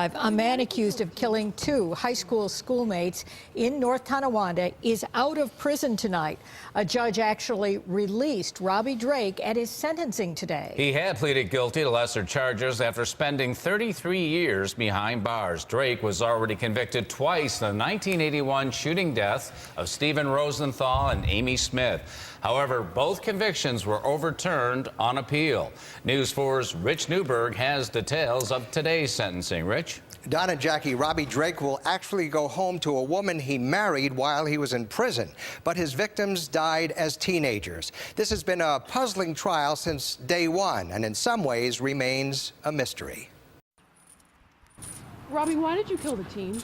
A man accused of killing two high school schoolmates in North Tonawanda is out of prison tonight. A judge actually released Robie Drake at his sentencing today. He had pleaded guilty to lesser charges after spending 33 years behind bars. Drake was already convicted twice in the 1981 shooting death of Stephen Rosenthal and Amy Smith. However, both convictions were overturned on appeal. News 4's Rich Newberg has details of today's sentencing. Rich? Don and Jackie, Robie Drake will actually go home to a woman he married while he was in prison, but his victims died as teenagers. This has been a puzzling trial since day one, and in some ways remains a mystery. Robie, why did you kill the teens?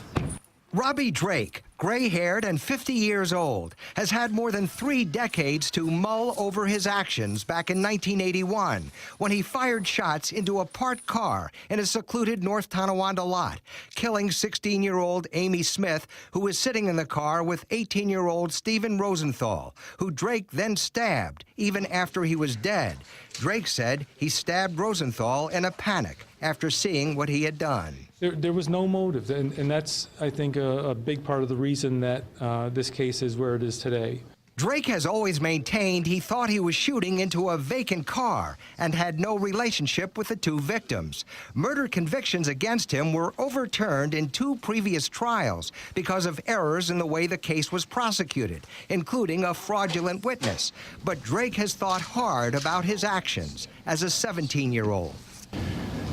Robie Drake, gray-haired and 50 years old, has had more than 3 decades to mull over his actions back in 1981 when he fired shots into a parked car in a secluded North Tonawanda lot, killing 16-year-old Amy Smith, who was sitting in the car with 18-year-old Stephen Rosenthal, who Drake then stabbed even after he was dead. Drake said he stabbed Rosenthal in a panic after seeing what he had done. There was no motive, and that's, I think, a big part of the reason that this case is where it is today. Drake has always maintained he thought he was shooting into a vacant car and had no relationship with the two victims. Murder convictions against him were overturned in 2 previous trials because of errors in the way the case was prosecuted, including a fraudulent witness. But Drake has thought hard about his actions as a 17-year-old.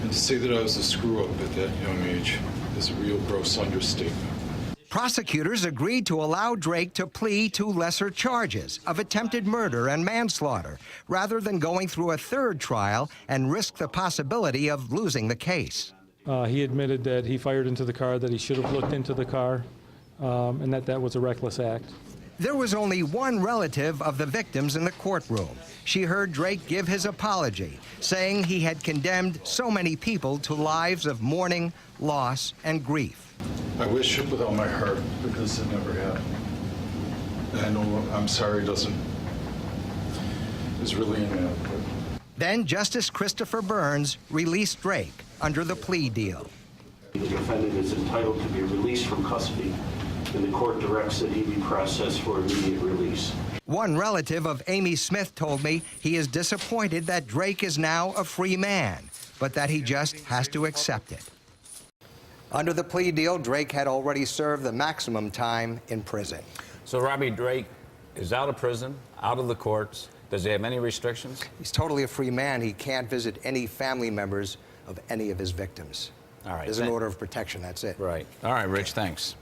And to say that I was a screw-up at that young age is a real gross understatement. Prosecutors agreed to allow Drake to plead to lesser charges of attempted murder and manslaughter, rather than going through a 3rd trial and risk the possibility of losing the case. He admitted that he fired into the car, that he should have looked into the car, and that was a reckless act. There was only one relative of the victims in the courtroom. She heard Drake give his apology, saying he had condemned so many people to lives of mourning, loss, and grief. I wish it with all my heart, because it never happened. And I know I'm sorry is really inadequate. Then Justice Christopher Burns released Drake under the plea deal. The defendant is entitled to be released from custody, and the court directs that he be processed for immediate release. One relative of Amy Smith told me he is disappointed that Drake is now a free man, but that he just has to accept it. Under the plea deal, Drake had already served the maximum time in prison. So Robie Drake is out of prison, out of the courts. Does he have any restrictions? He's totally a free man. He can't visit any family members of any of his victims. All right. There's an order of protection, that's it. Right. All right, Rich, thanks.